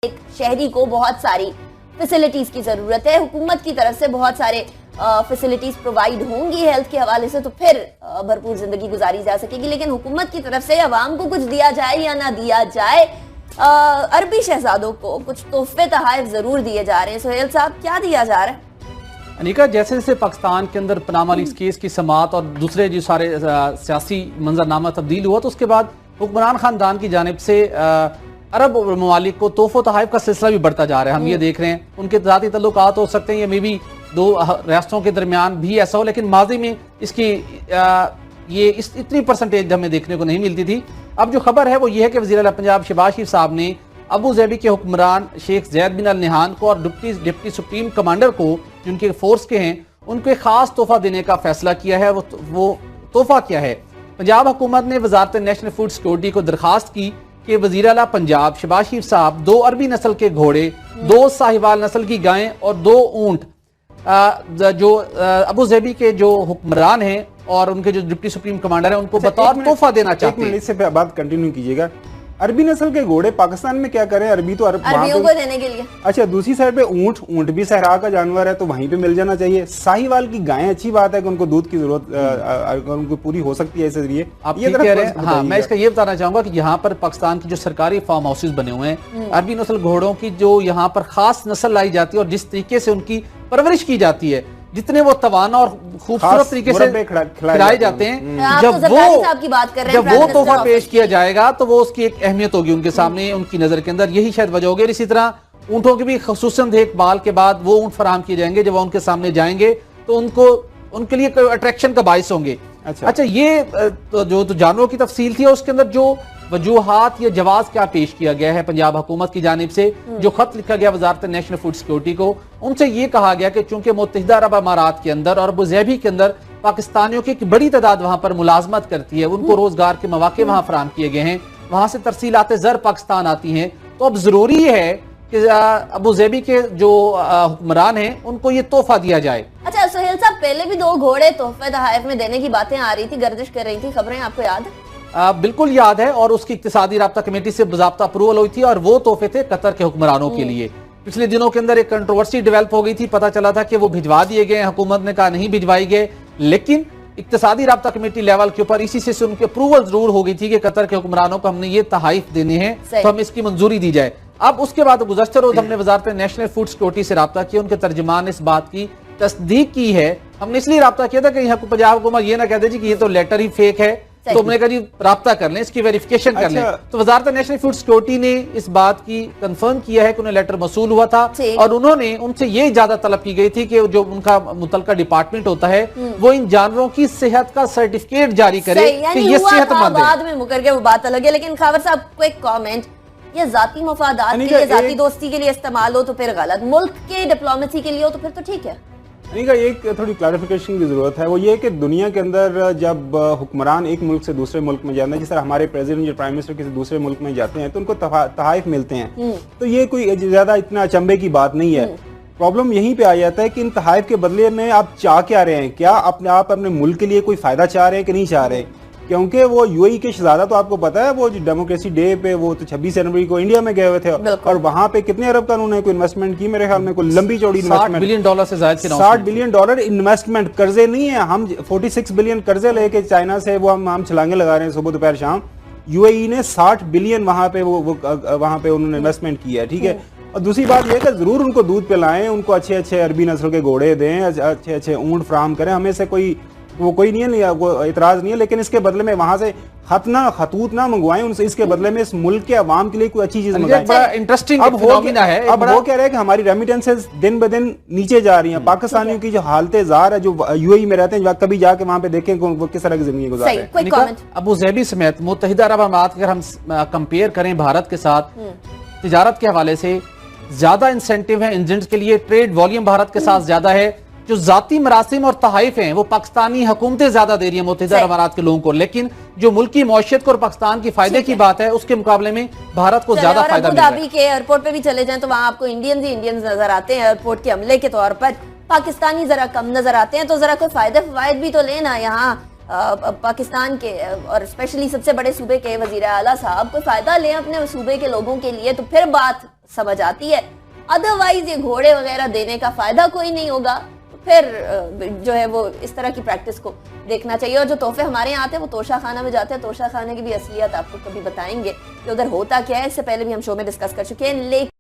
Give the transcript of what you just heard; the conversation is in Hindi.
एक शहरी को बहुत सारी फैसिलिटीज की जरूरत है, हुकूमत की तरफ से बहुत सारे फैसिलिटीज प्रोवाइड होंगी हेल्थ के हवाले से, तो फिर भरपूर जिंदगी गुजारी जा सकेगी। लेकिन हुकूमत की तरफ से अवाम को कुछ दिया जाए या ना दिया जाए, अरबी शहजादों को कुछ तोहफे तोहफे जरूर दिए जा रहे हैं। सोहेल साहब, क्या दिया जा रहा है? अनिका, जैसे जैसे पाकिस्तान के अंदर पनामा लीक्स केस की समाअत और दूसरे जो सारे सियासी मंजरनामा तब्दील हुआ, तो उसके बाद हुक्मरान खानदान की जानिब से अरब ममालिक को तोहफो तोहफ़ का सिलसिला भी बढ़ता जा रहा है। हम ये देख रहे हैं, उनके ज़ाती तल्लुकात हो सकते हैं या मे बी दो रियासतों के दरमियान भी ऐसा हो, लेकिन माजी में इसकी ये इतनी परसेंटेज हमें देखने को नहीं मिलती थी। अब जो खबर है वो ये है कि वज़ीर आला पंजाब शहबाज शरीफ साहब ने अबू ज़ैबी के हुक्मरान शेख ज़ैद बिन अल नहान को और डिप्टी सुप्रीम कमांडर को, जिनके फोर्स के हैं, उनको एक खास तोहफा देने का फैसला किया है। वो तोहफा क्या है? पंजाब हुकूमत ने वजारत नेशनल फूड सिक्योरिटी को दरखास्त की कि वज़ीर आला पंजाब शहबाज शरीफ साहब 2 अरबी नस्ल के घोड़े, 2 साहिवाल नस्ल की गायें और 2 ऊंट जो अबू ज़ैबी के जो हुक्मरान हैं और उनके जो डिप्टी सुप्रीम कमांडर हैं, उनको बतौर तोहफा देना चाहते हैं। इससे बात कंटिन्यू कीजिएगा। अरबी नस्ल के घोड़े पाकिस्तान में क्या करें? अरबी तो अरबियों को देने के लिए। अच्छा, दूसरी साइड पे ऊंट भी सहरा का जानवर है, तो वहीं पे मिल जाना चाहिए। साहिवाल की गायें, अच्छी बात है कि उनको दूध की जरूरत उनको पूरी हो सकती है, इस जरिए आप ये कह रहे हैं। हाँ, मैं इसका ये बताना चाहूंगा कि यहाँ पर पाकिस्तान की जो सरकारी फार्म हाउसेज बने हुए हैं, अरबी नस्ल घोड़ों की जो यहाँ पर खास नस्ल लाई जाती है और जिस तरीके से उनकी परवरिश की जाती है, जितने वो तवाना और खूबसूरत तरीके से खिलाए जाते हैं, जब वो तोहफा पेश किया जाएगा तो वो उसकी एक अहमियत होगी उनके सामने, उनकी नजर के अंदर। यही शायद वजह होगी। इसी तरह ऊंटों की भी खुसूसन देखभाल के बाद वो ऊंट फराहम किए जाएंगे, जब वो उनके सामने जाएंगे तो उनके लिए अट्रैक्शन का बाइस होंगे। अच्छा, ये जो जानवरों की तफसील थी, उसके अंदर जो वजूहात या जवाब क्या पेश किया गया है पंजाब हुकूमत की जानिब से, जो खत लिखा गया वजारत नेशनल फूड सिक्योरिटी को, उनसे ये कहा गया कि चूंकि मुत्तहिदा अरब अमारात के अंदर और अबू ज़ैबी के अंदर पाकिस्तानियों की एक बड़ी तादाद वहां पर मुलाजमत करती है, उनको रोजगार के मौके वहां फराहम किए गए हैं, वहां से तरसीलात ज़र पाकिस्तान आती हैं, तो अब जरूरी है कि अबू ज़ैबी के जो हुक्मरान हैं उनको ये तोहफा दिया जाए। अच्छा सोहेल साहब, पहले भी 2 घोड़े तोहफे तोहफे में देने की बातें आ रही थी, गर्दिश कर रही थी खबरें, आपको याद है? बिल्कुल याद है, और उसकी इक्तिसादी राब्ता कमेटी से बाज़ाब्ता अप्रूवल हुई थी, और वो तोहफे थे कतर के हुक्मरानों के लिए। पिछले दिनों के अंदर एक कंट्रोवर्सी डेवलप हो गई थी, पता चला था कि वो भिजवा दिए गए, हुकूमत ने कहा नहीं भिजवाई गए, लेकिन इक्तिसादी राब्ता कमेटी लेवल के ऊपर इसी से उनकी अप्रूवल जरूर हो गई थी कि कतर के हुक्मरानों को हमने ये तहाइफ देने हैं, तो हम इसकी मंजूरी दी जाए। अब उसके बाद गुज़श्ता रोज हमने वजारत नेशनल फूड सिक्योरिटी से राब्ता किया, उनके तर्जुमान ने इस बात की तस्दीक की है। हमने इसलिए राब्ता किया था कि यहाँ पंजाब हुकूमत ये ना कह दे कि ये तो लेटर ही फेक है, तो हमने कहा जी राब्ता कर लें, इसकी वेरिफिकेशन कर लें। तो वजारत नेशनल फूड सिक्योरिटी ने इस बात की कंफर्म किया है कि उन्हें लेटर मसूल हुआ था, और उन्होंने उनसे ये इजाजत तलब की गई थी कि जो उनका मुतलका डिपार्टमेंट होता है वो इन जानवरों की सेहत का सर्टिफिकेट जारी करे कि ये सेहतमंद है। बाद में मुकर के वो बात अलग है, लेकिन खावर साहब को एक कॉमेंट, ये जाती मफादात के लिए, जाती दोस्ती के लिए इस्तेमाल हो तो फिर गलत, मुल्क के डिप्लोमेसी के लिए हो तो फिर तो ठीक है। एक थोड़ी क्लैरिफिकेशन की जरूरत है। वो ये कि दुनिया के अंदर जब हुक्मरान एक मुल्क से दूसरे मुल्क में जाते हैं, जिस तरह हमारे प्रेसिडेंट या प्राइम मिनिस्टर किसी दूसरे मुल्क में जाते हैं तो उनको तहाइफ मिलते हैं, तो ये कोई ज्यादा इतना अचंभे की बात नहीं है। प्रॉब्लम यहीं पे आ जाता है कि इन तहाइफ के बदले में आप चाह क्या रहे हैं? क्या आप अपने मुल्क के लिए कोई फायदा चाह रहे हैं कि नहीं चाह रहे? क्योंकि वो यूएई के शहजादा, तो आपको पता है वो जो डेमोक्रेसी डे पे वो तो 26 जनवरी को इंडिया में गए हुए थे, और वहां पे कितने अरब का उन्होंने कोई इन्वेस्टमेंट की, मेरे ख्याल में कोई लंबी चौड़ी $60 बिलियन से ज्यादा, $60 बिलियन इन्वेस्टमेंट, कर्जे नहीं है। हम 46 बिलियन कर्जे लेके चाइना से वो हम छलांगे लगा रहे हैं सुबह दोपहर शाम। यूएई ने 60 बिलियन वहां पे वहां पे उन्होंने इन्वेस्टमेंट किया है, ठीक है। और दूसरी बात यह कि जरूर उनको दूध पिलाएं, उनको अच्छे अच्छे अरबी नस्ल के घोड़े दें, अच्छे अच्छे ऊंट फराहम करें, हमें से कोई नहीं है, वो इतराज नहीं है, लेकिन इसके बदले में वहां से खतूत ना मंगवाएं उनसे, इसके बदले में इस मुल्क के अवाम के लिए कोई अच्छी चीज मंगाएं। बड़ा इंटरेस्टिंग अब वो कह रहे हैं कि हमारी रेमिटेंसेस दिन ब दिन नीचे जा रही हैं। पाकिस्तानियों की जो हालत जार है, जो यूएई में रहते हैं, कभी जाके वहां पे देखें वो किस तरह की जिंदगी गुजार रहे हैं। अबू ज़ैबी समेत मुत्तहिदा अरब अमारात, अगर हम कंपेयर करें भारत के साथ, तिजारत के हवाले से ज्यादा इंसेंटिव है इंजेंट्स के लिए, ट्रेड वॉल्यूम भारत के साथ ज्यादा है, जो जाती मरासिम और तहाइफ हैं वो पाकिस्तानी हुकूमतें ज्यादा दे रही है मुत्तहिदा अरब अमारात के लोगों को, लेकिन जो मुल्की मौशियत को और पाकिस्तान की फायदे की बात है उसके मुकाबले में भारत को ज्यादा फायदा मिल रहा है। अबू धाबी के एयरपोर्ट पे भी चले जाएं तो वहां आपको इंडियंस नजर आते हैं, एयरपोर्ट के अमले के तौर पर पाकिस्तानी जरा कम नजर आते हैं, तो जरा कोई फायद भी तो लेना यहाँ पाकिस्तान के और स्पेशली सबसे बड़े सूबे के वजीर आला साहब को फायदा लें अपने सूबे के लोगों के लिए, तो फिर बात समझ आती है। अदरवाइज ये घोड़े वगैरह देने का फायदा कोई नहीं होगा, तो फिर जो है वो इस तरह की प्रैक्टिस को देखना चाहिए। और जो तोहफे हमारे यहाँ आते हैं वो तोशा खाना में जाते हैं। तोशा खाने की भी असलियत आपको कभी बताएंगे कि उधर होता क्या है, इससे पहले भी हम शो में डिस्कस कर चुके हैं। लेकिन